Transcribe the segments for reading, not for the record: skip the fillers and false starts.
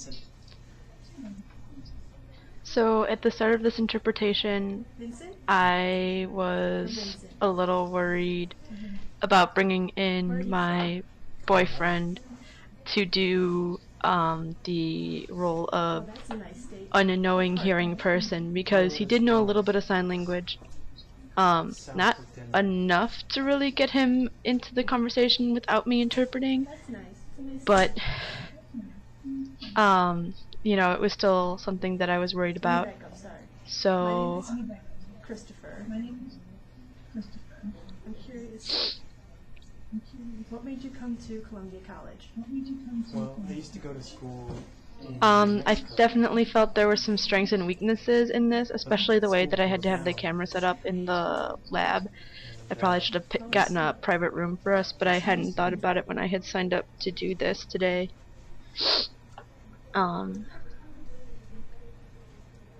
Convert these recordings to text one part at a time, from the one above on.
Vincent. So at the start of this interpretation, Vincent? I Or was Vincent? a little worried about bringing in my boyfriend to do the role Oh, of that's a nice state. unknowing hearing person because he did know a little bit of sign language. Not South of Denver. enough to really get him into the conversation without me interpreting, That's nice. It's a nice but state. you know, it was still something that I was worried Let me about. back up, sorry. So My name is Christopher. I'm curious. What made you come to Columbia College? Well, I used to go to school in I definitely felt there were some strengths and weaknesses in this, especially the way that I had to have the camera set up in the lab. I probably should have gotten a private room for us, but I hadn't thought about it when I had signed up to do this today.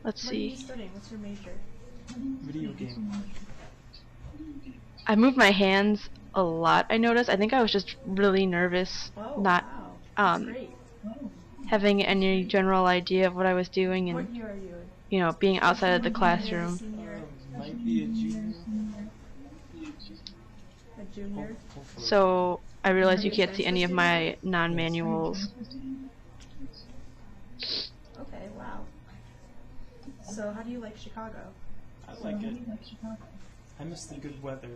Let's What are you see. studying? What's your major? video game. I moved my hands a lot, I noticed. I think I was just really nervous, Oh, not wow. That's great. having any general idea of what I was doing What and, year are you in? you know, being outside of the classroom. Senior? Might be a junior. A junior? Hopefully. So I realized you can't see any of my non-manuals. Okay, wow. So how do you like Chicago? I like it. I miss the good weather.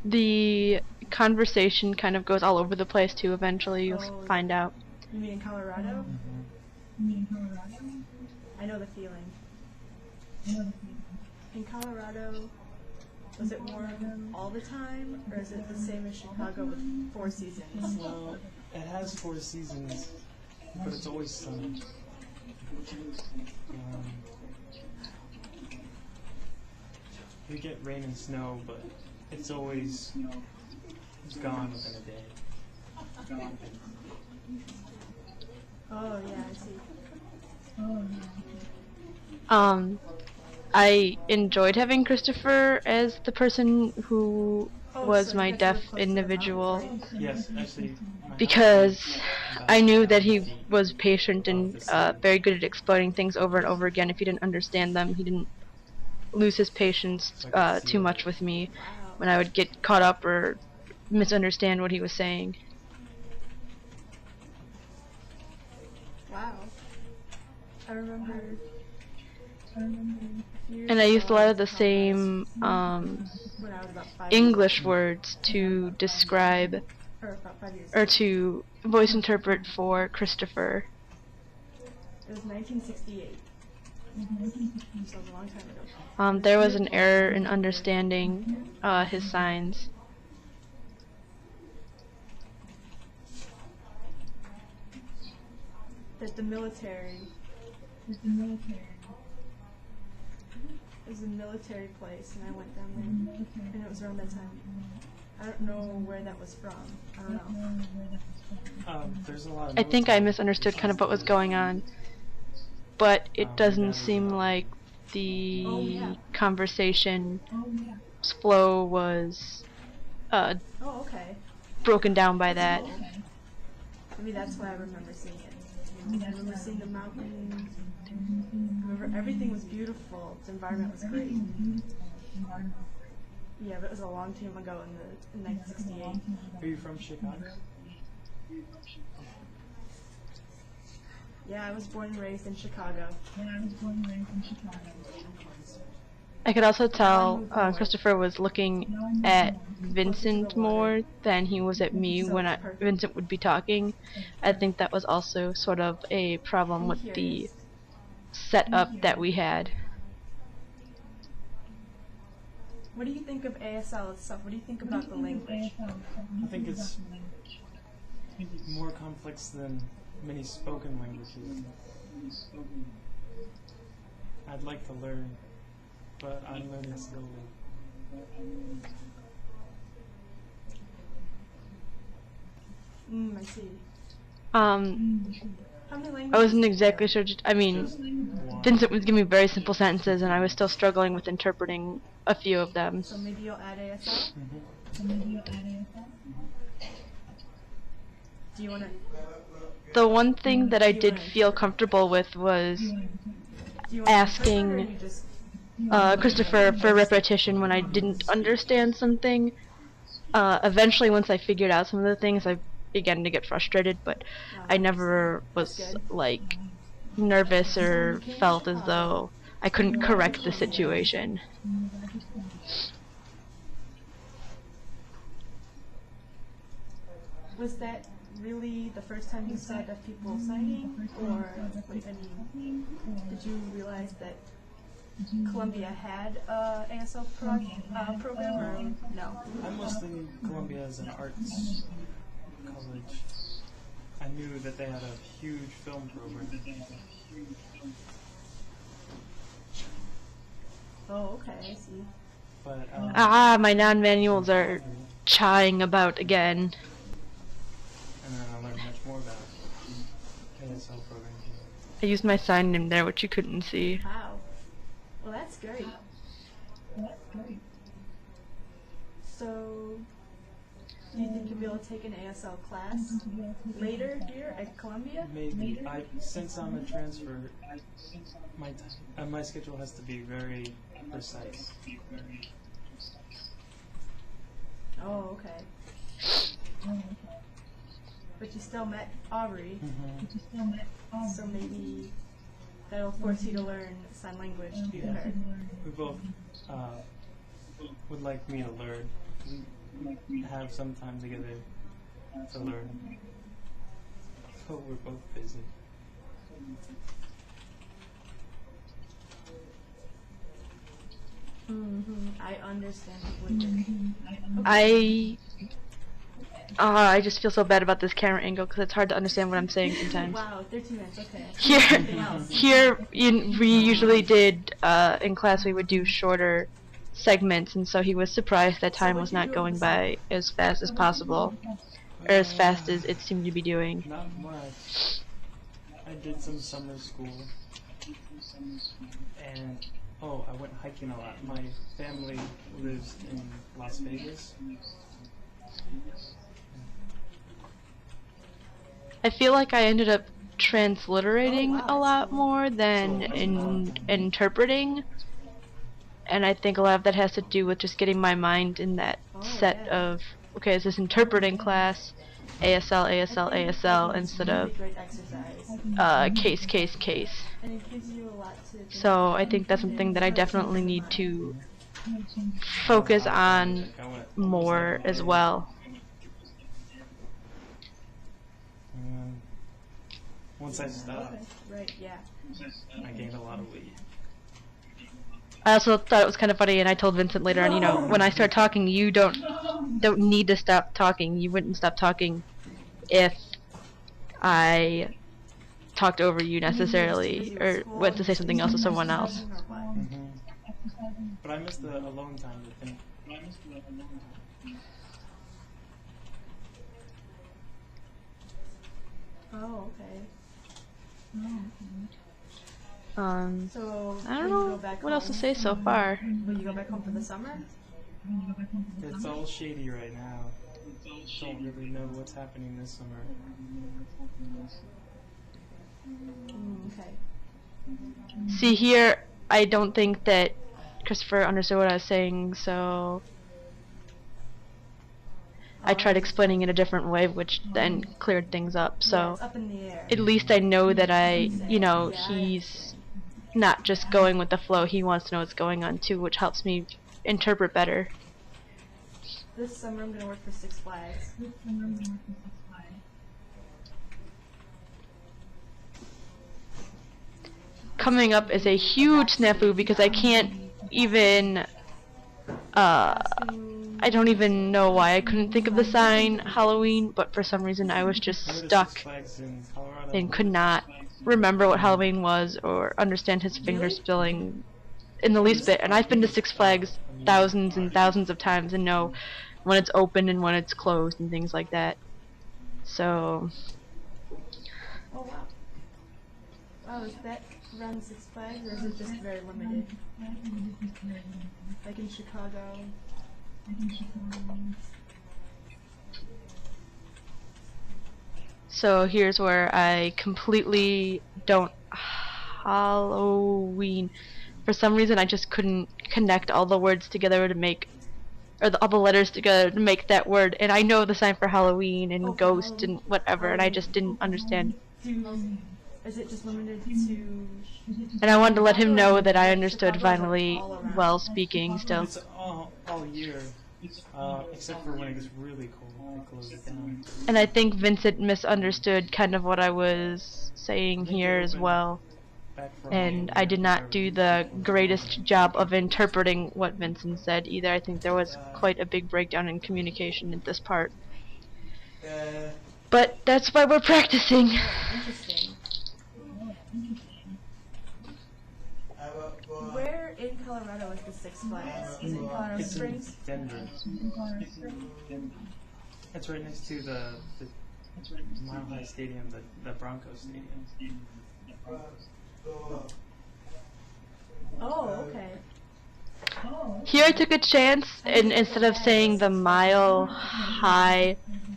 The conversation kind of goes all over the place too, eventually you'll Oh. find out. You mean in Colorado? Mm-hmm. I know the feeling. In Colorado, was it warm all the time, or is it the same as Chicago with 4 seasons? Well, it has 4 seasons, but it's always sunny. We get rain and snow, but it's always gone within a day. Oh yeah, I see. I enjoyed having Christopher as the person who Oh, was so my you guys deaf live close to the individual, mountains, right? Yes, actually. my because house is I knew that he about 50 feet was patient off and the city. very good at explaining things over and over again. If he didn't understand them, he didn't lose his patience So I could see too it. much with me Wow. when I would get caught up or misunderstand what he was saying. Wow. I remember. And I used a lot of the same when I was about 5 English words to describe or about 5 years. or to voice interpret for Christopher. It was 1968. So it was a long time ago. There was an error in understanding his signs. That the military. It was a military place, and I went down there, and it was around that time. I don't know where that was from. I don't know. There's a lot of I think I military misunderstood kind of what was going on, but it doesn't seem like the conversation flow was Oh, okay. broken down by that. Cool. Maybe that's why I remember seeing it. I remember seeing the mountains. I remember everything was beautiful. The environment was great. Yeah, but it was a long time ago in 1968. Are you from Chicago? Yeah, I was born and raised in Chicago. I could also tell Christopher was looking at Vincent more than he was at me when Vincent would be talking. I think that was also sort of a problem with the setup that we had. What do you think of ASL itself? What do you think about the language? I think it's more complex than many spoken languages. I'd like to learn, but I'm learning slowly. I see. How many languages? I wasn't exactly sure. I mean, Just one. Vincent was giving me very simple sentences, and I was still struggling with interpreting a few of them. So maybe you'll add ASL? Mhm. Do you want to the one thing that I did feel comfortable with was Do you want to interpret, or asking you just Christopher for repetition when I didn't understand something. Eventually, once I figured out some of the things, I began to get frustrated, but I never was like nervous or felt as though I couldn't correct the situation. Was that really the first time you saw deaf people signing, or like, I mean, did you realize that Columbia had a ASL program, or no? I mostly knew Columbia as an arts college. I knew that they had a huge film program. Oh, okay, I see. But My non-manuals are chawing about again. and then I learned much more about ASL programming. I used my sign in there, which you couldn't see. Wow. Well, that's great. So, do you think you'll be able to take an ASL class later here at Columbia? Maybe. Since I'm a transfer, my schedule has to be very precise. Oh, okay. But you still met Aubrey, so maybe that'll force you to learn sign language with Yeah. her. We both would like me to learn. We have some time together to learn. But we're both busy. I understand completely. I just feel so bad about this camera angle because it's hard to understand what I'm saying sometimes. Wow, 13 minutes, okay. Here, we usually did, in class we would do shorter segments, and so he was surprised that time was not going by as fast as possible, or as fast as it seemed to be doing. Not much. I did some summer school. And, I went hiking a lot. My family lives in Las Vegas. I feel like I ended up transliterating Oh, wow, a lot more than interpreting, and I think a lot of that has to do with just getting my mind in that set of, okay, is this interpreting class, ASL, ASL, ASL, instead of Great exercise. case. And it gives you a lot to think So I about. think that's something that I definitely need to focus on more as well. Once I stopped, Right, yeah. I gained a lot of weight. I also thought it was kind of funny, and I told Vincent later on, you know, when I start talking, you don't need to stop talking. You wouldn't stop talking if I talked over you necessarily, or went to say something else to someone else. But I missed the alone time to think. Oh, okay. So, I don't when you know go back what else to home- say so far. Will you go back home for the summer? It's all shady right now. Don't really know what's happening this summer. Okay. See, here, I don't think that Christopher understood what I was saying, so I tried explaining it a different way, which then cleared things up. Yeah, So it's up in the air. at least I know that he's not just going with the flow. He wants to know what's going on too, which helps me interpret better. This summer I'm gonna work for Six Flags. Coming up is a huge snafu because I can't even I don't even know why I couldn't think of the sign Halloween, but for some reason I was just Where does stuck Six Flags in Colorado? and could not remember what Halloween was or understand his finger spilling in the least bit. And I've been to Six Flags thousands and thousands of times and know when it's open and when it's closed and things like that. So Oh wow. Wow, is that around Six Flags, or is it just very limited? Like in Chicago? So here's where I completely don't Halloween. For some reason, I just couldn't connect all the words together to make, all the letters together to make that word. And I know the sign for Halloween and Oh, for ghost Halloween. and whatever, and I just didn't understand. Is it just limited to? And I wanted to let him know that I understood Chicago, or finally all around? while speaking still. It's all year, except for when it gets really cold. They close it down. And I think Vincent misunderstood kind of what I was saying here as well. Back for And Halloween, I did not do the everything's greatest job of interpreting what Vincent said either. I think there was quite a big breakdown in communication at this part. But that's why we're practicing. Interesting. Where in Colorado is the Six Flags? Is it in Colorado It's in Springs? Denver. It's right next to the Mile High Stadium, the Broncos Stadium. Oh, okay. Here I took a chance, and instead of saying the Mile High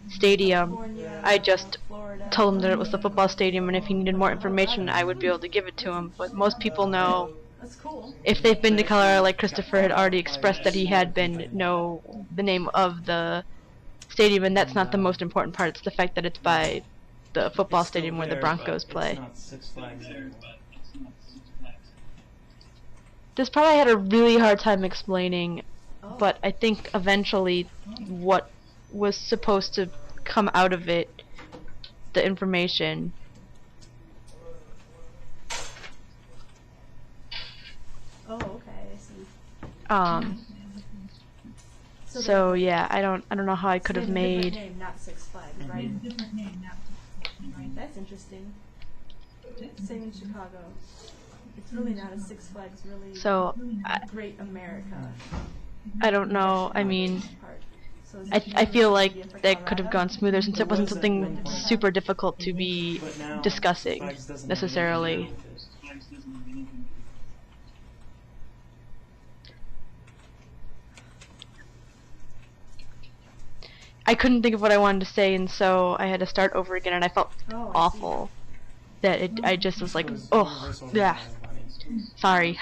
Stadium, California, I just Florida. told him that it was the football stadium, and if he needed more information, I would be able to give it to him. But most people know, That's cool. if they've been to Colorado, like Christopher had already expressed that he had been, know the name of the stadium, and that's not the most important part. It's the fact that it's by the football It's still stadium where the there, Broncos but play. It's not Six Flags there. This part I had a really hard time explaining, Oh. but I think eventually what was supposed to come out of it, the information. Oh, okay. I see. So yeah, I don't know how I could they have a different made. name, not Six Flags, right? That's interesting. Same in Chicago. It's really not a Six Flags, really. So Great America. I don't know. I mean, Part. So is I it feel an like idea for that could have Colorado? gone smoother since it wasn't something super difficult to be But now, discussing Six Flags doesn't have anything to necessarily. do with it. I couldn't think of what I wanted to say, and so I had to start over again, and I felt Oh, I see. awful. That I just was like, It was oh, universal yeah, money. sorry.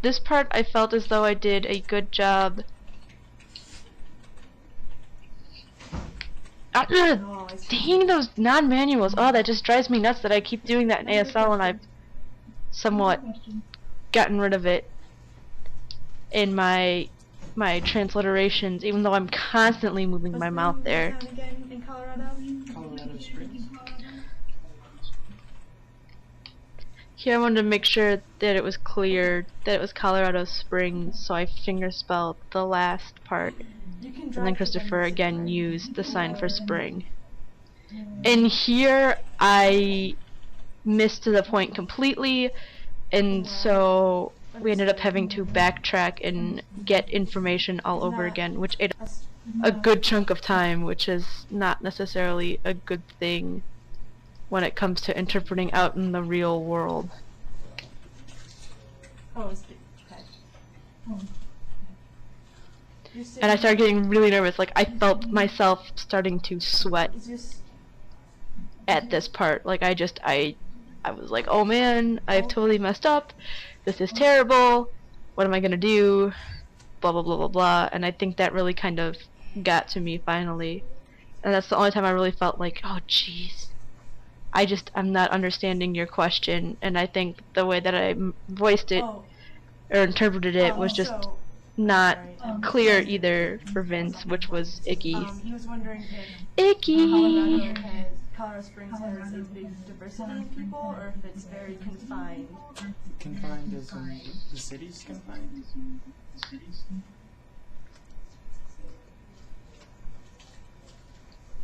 This part I felt as though I did a good job. Oh, I see. Dang those non-manuals! Oh, that just drives me nuts that I keep doing that in ASL, and I've somewhat gotten rid of it in my transliterations, even though I'm constantly moving What's my the mouth name of the there. town again in Colorado? Colorado Springs. Here I wanted to make sure that it was clear that it was Colorado Springs, so I fingerspelled the last part. You can And drive then to Christopher Denver again City. used the sign for spring. And here I missed the point completely, and so we ended up having to backtrack and get information all over again, which ate That's- a good chunk of time, which is not necessarily a good thing when it comes to interpreting out in the real world. Oh, it's okay. You said- And I started getting really nervous, like I felt myself starting to sweat Is this at this part. Like I was like, oh man, I've totally messed up. This is terrible. What am I gonna do? Blah blah blah blah blah. And I think that really kind of got to me finally. And that's the only time I really felt like, oh jeez. I'm not understanding your question. And I think the way that I voiced it oh, or interpreted it was just so, not sorry, clear either for Vince, which was icky. he was wondering if Icky! Colorado Springs has a big diversity of people, or if it's very confined. Confined as in the city's confined?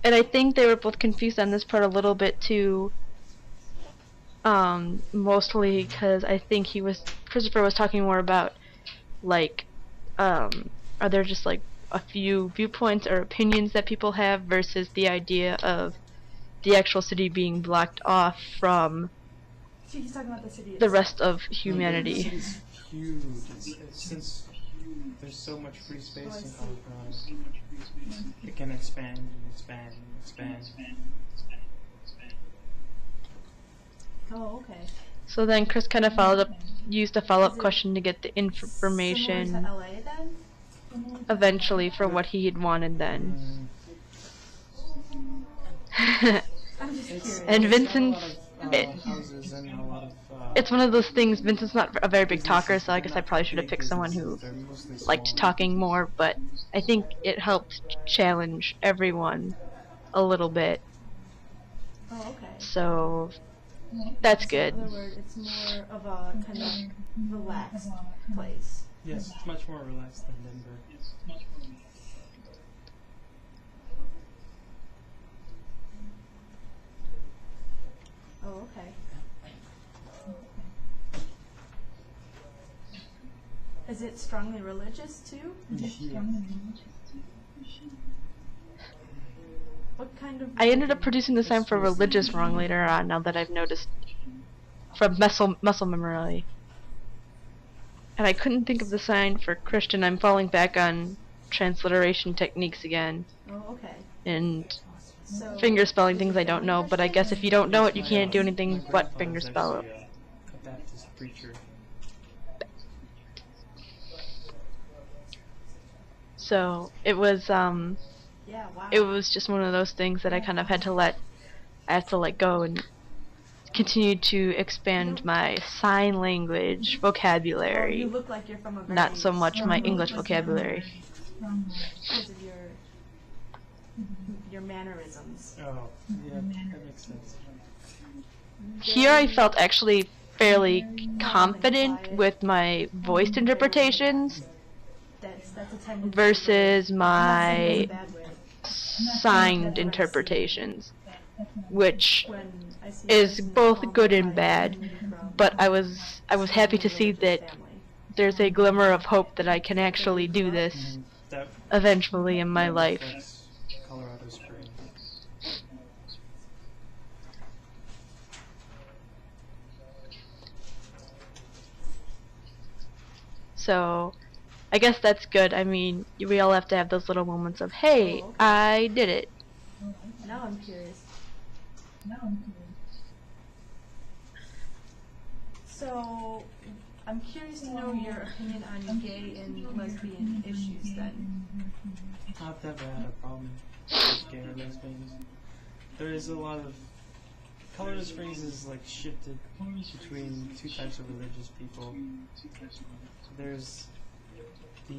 And I think they were both confused on this part a little bit too. Mostly because I think Christopher was talking more about, like, are there just like a few viewpoints or opinions that people have versus the idea of the actual city being blocked off from See, he's talking about the city. the rest of The humanity. city's huge. It's since there's so much free Oh, I space in see. Colorado. It can expand and expand and expand. Oh, okay. So then Chris kind of used a follow-up Is it question to get the Similar information to LA then? eventually for what he had wanted then. I'm just curious. And It's got Vincent's- a lot of houses and a lot of. It's one of those things, Vincent's not a very big talker, so I guess I probably should have picked someone who They're mostly liked small. talking more, but I think it helped challenge everyone a little bit, Oh, okay. so that's good. In other words, it's more of a kind of relaxed place. Yes, it's much more relaxed than Denver. Oh, okay. Is it strongly religious too? Yeah. What kind of? I ended up producing the sign for religious wrong later on, now that I've noticed, from muscle memory. And I couldn't think of the sign for Christian. I'm falling back on transliteration techniques again, Oh, okay. and So fingerspelling things I don't know, but I guess if you don't know it, you can't do anything My but grandfather's fingerspell it. actually a Baptist preacher. So it was yeah, wow. it was just one of those things that I kind of had to let go and continue to expand my sign language Oh, vocabulary, you look like you're from a very not so much my strong English religious vocabulary. family because of your mannerisms. Oh, yeah, that makes sense. Here I felt actually fairly confident with my voiced interpretations That's a time to versus I'm not saying my it in a bad way. signed interpretations, which When I see is person both call good me and by bad, somebody from but I was happy to see religious that family. there's a glimmer of hope that I can actually do this Mhm. That eventually in my life. reflects Colorado Springs. So I guess that's good. I mean, we all have to have those little moments of, hey, Oh, okay. I did it. Now I'm curious. So, I'm curious to know your opinion on gay and lesbian issues then. I've never had a problem with gay or lesbians. There is a lot of. Colorado Springs is like shifted between two types of religious people. There's the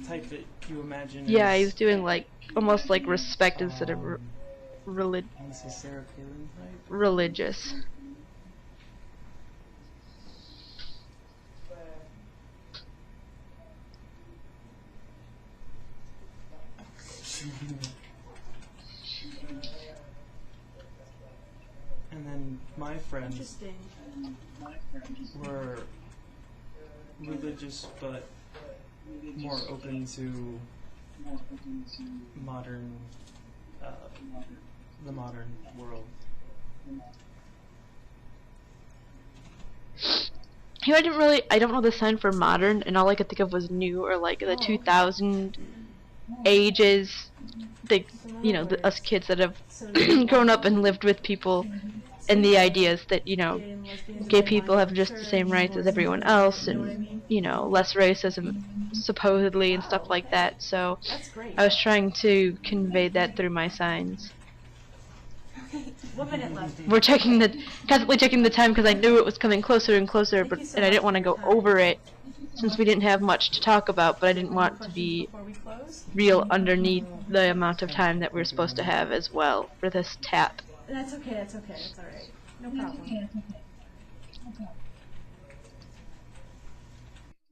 type that you imagine. Yeah, as, he was doing like almost like respect instead of I want to say Sarah Palin type. religious. And then my friends Interesting. were religious but more open to modern, the modern world. Here I don't know the sign for modern, and all I could think of was new or like the 2000 ages. Us kids that have So grown up and lived with people, and the ideas that, gay and lesbians gay don't people want have just the church same rights as or everyone something like else, that, you know what I and, mean? less racism supposedly and stuff like that. So That's great. I was trying to convey that through my signs. Okay, 1 minute left. We're constantly checking the time because I knew it was coming closer and closer, Thank you so and I didn't much want to for go your time. over it since we didn't have much to talk about, but I didn't Any want to questions be before we close? real underneath the amount of time that we're supposed to have as well for this tap. That's okay, that's alright. No problem.